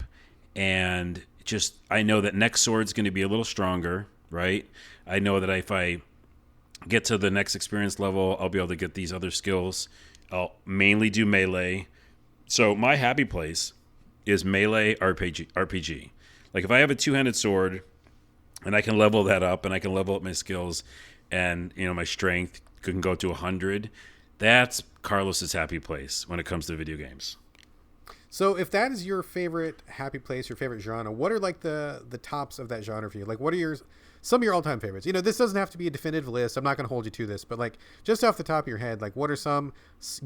and just I know that next sword's going to be a little stronger, right? I know that if I get to the next experience level, I'll be able to get these other skills. I'll mainly do melee. So my happy place is melee RPG. Like if I have a two-handed sword and I can level that up and I can level up my skills and my strength can go to 100, that's Carlos's happy place when it comes to video games. So if that is your favorite happy place, your favorite genre, what are like the tops of that genre for you? Like what are some of your all-time favorites? This doesn't have to be a definitive list. I'm not going to hold you to this, but like just off the top of your head, like what are some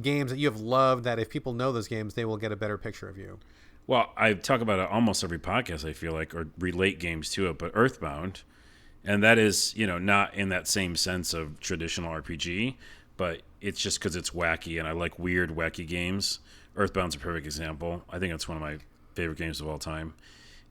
games that you have loved that if people know those games, they will get a better picture of you? Well, I talk about it almost every podcast, I feel like, or relate games to it, but Earthbound, and that is, not in that same sense of traditional RPG, but it's just because it's wacky, and I like weird, wacky games. Earthbound's a perfect example. I think it's one of my favorite games of all time.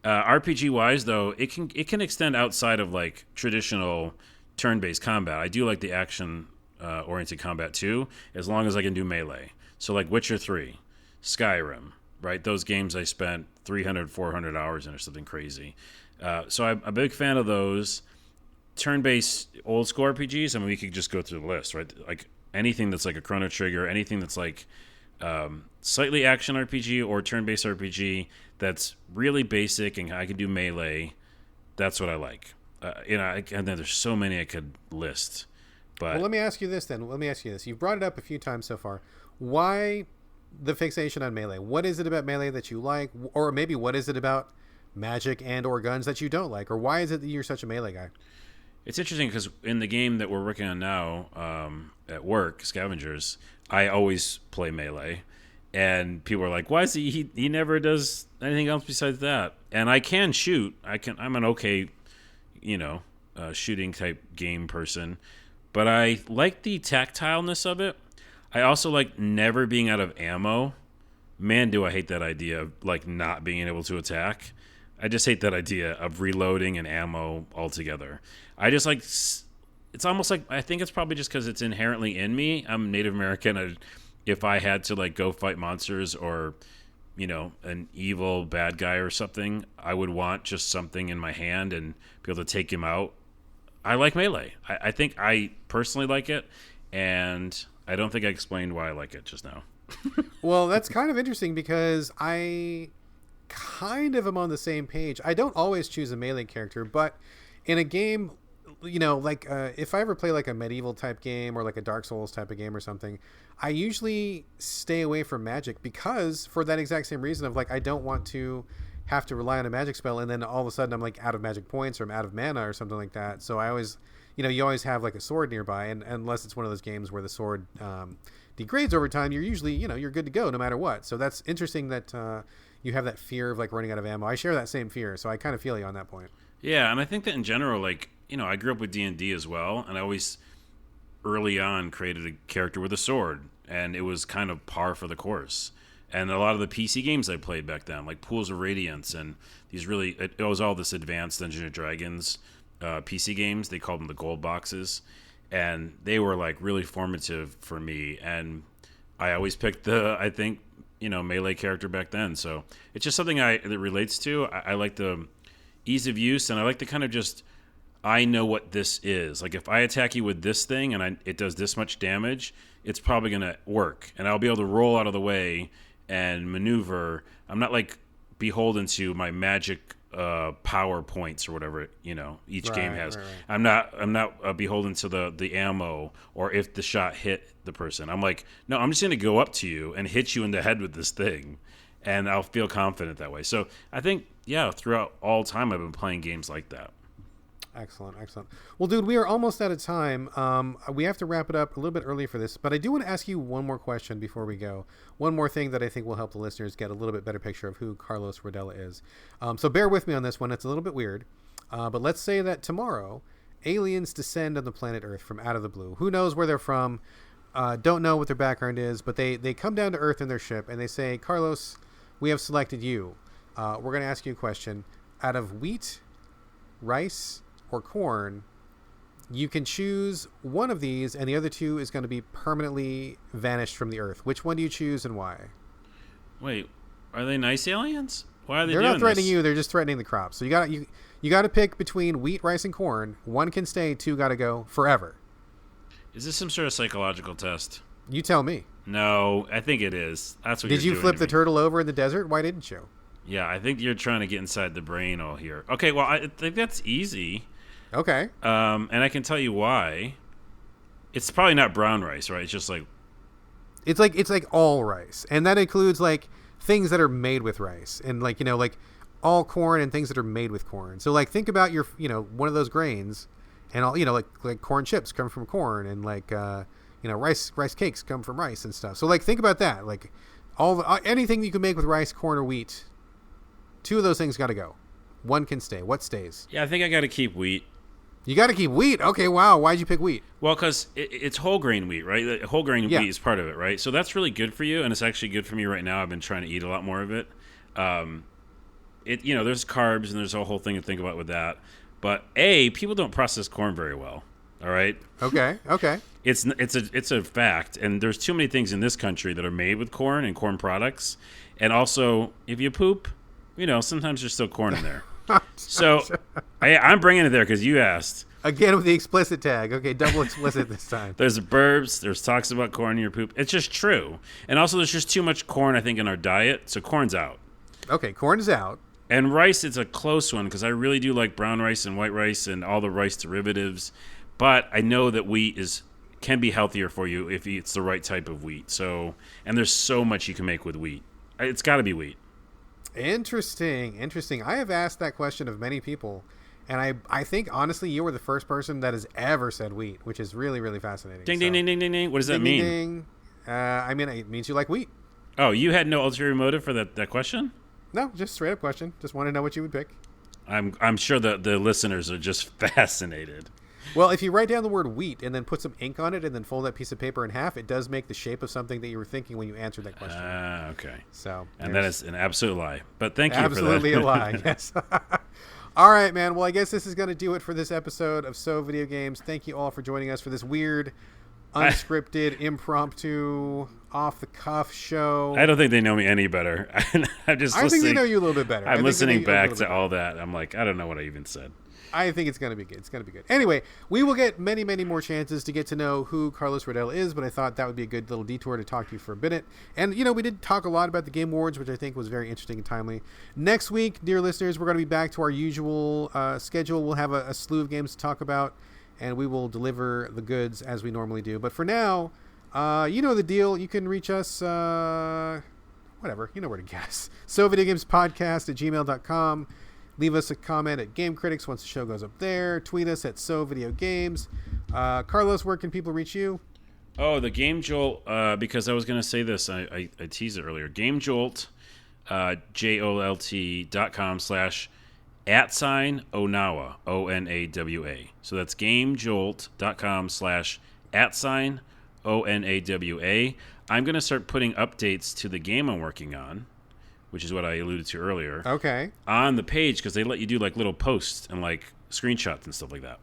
RPG-wise, though, it can extend outside of like traditional turn-based combat. I do like the action-oriented combat too, as long as I can do melee. So like Witcher 3, Skyrim, right? Those games I spent 300, 400 hours in or something crazy. So I'm a big fan of those. Turn-based old-school RPGs, I mean, we could just go through the list, right? Like anything that's like a Chrono Trigger, anything that's like slightly action RPG or turn-based RPG that's really basic and I can do melee, that's what I like. And then there's so many I could list. But well, let me ask you this then. You've brought it up a few times so far. Why the fixation on melee? What is it about melee that you like? Or maybe what is it about magic and or guns that you don't like? Or why is it that you're such a melee guy? It's interesting because in the game that we're working on now at work, Scavengers, I always play melee. And people are like, why is he never does anything else besides that? And I can shoot. I'm an okay, shooting type game person. But I like the tactileness of it. I also like never being out of ammo. man, do I hate that idea of like not being able to attack. I just hate that idea of reloading and ammo altogether. I just like, it's almost like, I think it's probably just because it's inherently in me. I'm Native American. If I had to like go fight monsters or, an evil bad guy or something, I would want just something in my hand and be able to take him out. I like melee. I think I personally like it, and I don't think I explained why I like it just now. Well, that's kind of interesting because I kind of am on the same page. I don't always choose a melee character, but in a game, if I ever play like a medieval type game or like a Dark Souls type of game or something, I usually stay away from magic because for that exact same reason of like, I don't want to have to rely on a magic spell and then all of a sudden I'm like out of magic points or I'm out of mana or something like that. So I always, you always have like a sword nearby, and unless it's one of those games where the sword degrades over time, you're usually, you're good to go no matter what. So that's interesting that you have that fear of like running out of ammo. I share that same fear, so I kind of feel you on that point. Yeah, and I think that in general, like, I grew up with D&D as well, and I always early on created a character with a sword, and it was kind of par for the course. And a lot of the PC games I played back then, like Pools of Radiance and these it was all this advanced Dungeons & Dragons PC games. They called them the gold boxes. And they were like really formative for me. And I always picked melee character back then. So it's just something that relates to. I like the ease of use, and I like the kind of just, I know what this is. Like if I attack you with this thing and it does this much damage, it's probably going to work. And I'll be able to roll out of the way and maneuver. I'm not like beholden to my magic power points or whatever each game has. Right. I'm not beholden to the ammo or if the shot hit the person. I'm like, no, I'm just going to go up to you and hit you in the head with this thing, and I'll feel confident that way. So I think throughout all time I've been playing games like that. Excellent. Well, dude, we are almost out of time. We have to wrap it up a little bit early for this, but I do want to ask you one more question before we go. One more thing that I think will help the listeners get a little bit better picture of who Carlos Rodella is. So bear with me on this one. It's a little bit weird. But let's say that tomorrow, aliens descend on the planet Earth from out of the blue. Who knows where they're from? Don't know what their background is, but they come down to Earth in their ship, and they say, Carlos, we have selected you. We're going to ask you a question. Out of wheat, rice, or corn, you can choose one of these, and the other two is going to be permanently vanished from the Earth. Which one do you choose, and why? Wait, are they nice aliens? Why are they? They're doing not threatening this? you; they're just threatening the crops. So you got to pick between wheat, rice, and corn. One can stay, two got to go forever. Is this some sort of psychological test? You tell me. No, I think it is. That's what. Did you flip the turtle over in the desert? Why didn't you? Yeah, I think you're trying to get inside the brain all here. Okay, well, I think that's easy. Okay. And I can tell you why. It's probably not brown rice, right? It's just like it's like all rice, and that includes like things that are made with rice, and like like all corn and things that are made with corn. So like think about your one of those grains, and all like corn chips come from corn, and like rice cakes come from rice and stuff. So like think about that, like anything you can make with rice, corn, or wheat. Two of those things got to go. One can stay. What stays? Yeah, I think I got to keep wheat. You got to keep wheat? Okay, wow. Why'd you pick wheat? Well, because it's whole grain wheat, right? Whole grain wheat is part of it, right? So that's really good for you, and it's actually good for me right now. I've been trying to eat a lot more of it. There's carbs, and there's a whole thing to think about with that. But people don't process corn very well. All right. Okay. It's a fact, and there's too many things in this country that are made with corn and corn products, and also if you poop, sometimes there's still corn in there. So I'm bringing it there because you asked. Again with the explicit tag. Okay, double explicit this time. There's burbs. There's talks about corn in your poop. It's just true. And also there's just too much corn, I think, in our diet. So corn's out. Okay, corn is out. And rice, it's a close one because I really do like brown rice and white rice and all the rice derivatives. But I know that wheat can be healthier for you if it's the right type of wheat. So, and there's so much you can make with wheat. It's got to be wheat. Interesting. I have asked that question of many people, and I think, honestly, you were the first person that has ever said wheat, which is really, really fascinating. Ding, ding, ding, ding, ding, ding. What does that mean? Ding, ding. It means you like wheat. Oh, you had no ulterior motive for that question? No, just straight up question. Just want to know what you would pick. I'm sure the listeners are just fascinated. Well, if you write down the word wheat and then put some ink on it and then fold that piece of paper in half, it does make the shape of something that you were thinking when you answered that question. Okay. So, and that is an absolute lie. But thank you for that. Absolutely a lie, yes. All right, man. Well, I guess this is going to do it for this episode of So Video Games. Thank you all for joining us for this weird, unscripted, impromptu, off-the-cuff show. I don't think they know me any better. I think they know you a little bit better. I'm listening back to all that. I'm like, I don't know what I even said. I think it's going to be good. It's going to be good. Anyway, we will get many, many more chances to get to know who Carlos Rodell is, but I thought that would be a good little detour to talk to you for a minute. And, we did talk a lot about the Game Awards, which I think was very interesting and timely. Next week, dear listeners, we're going to be back to our usual schedule. We'll have a slew of games to talk about, and we will deliver the goods as we normally do. But for now, you know the deal. You can reach us, whatever, you know where to guess. SoVideoGamesPodcast@gmail.com. Leave us a comment at Game Critics once the show goes up there. Tweet us at SoVideoGames. Carlos, where can people reach you? Oh, the Game Jolt, because I was going to say this. I teased it earlier. Game Jolt, JOLT.com/@Onawa, ONAWA. So that's GameJolt.com/@Onawa. I'm going to start putting updates to the game I'm working on, which is what I alluded to earlier. Okay. On the page, because they let you do like little posts and like screenshots and stuff like that.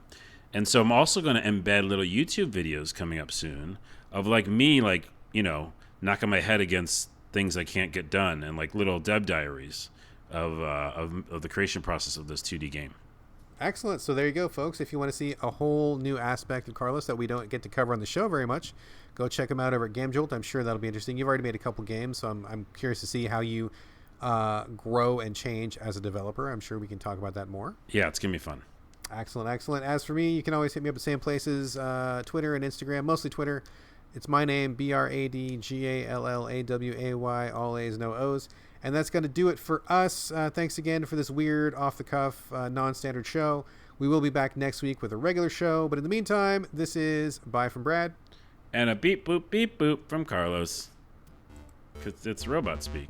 And so I'm also going to embed little YouTube videos coming up soon of like me, like, knocking my head against things I can't get done, and like little dev diaries of the creation process of this 2D game. Excellent. So there you go, folks. If you want to see a whole new aspect of Carlos that we don't get to cover on the show very much, go check him out over at Game Jolt. I'm sure that'll be interesting. You've already made a couple games, so I'm curious to see how you grow and change as a developer. I'm sure we can talk about that more. Yeah, it's gonna be fun. Excellent. As for me, you can always hit me up at the same places, Twitter and Instagram, mostly Twitter. It's my name, BradGallaway, all A's, no O's. And that's going to do it for us. Thanks again for this weird, off-the-cuff, non-standard show. We will be back next week with a regular show. But in the meantime, this is bye from Brad. And a beep, boop from Carlos. Because it's robot speak.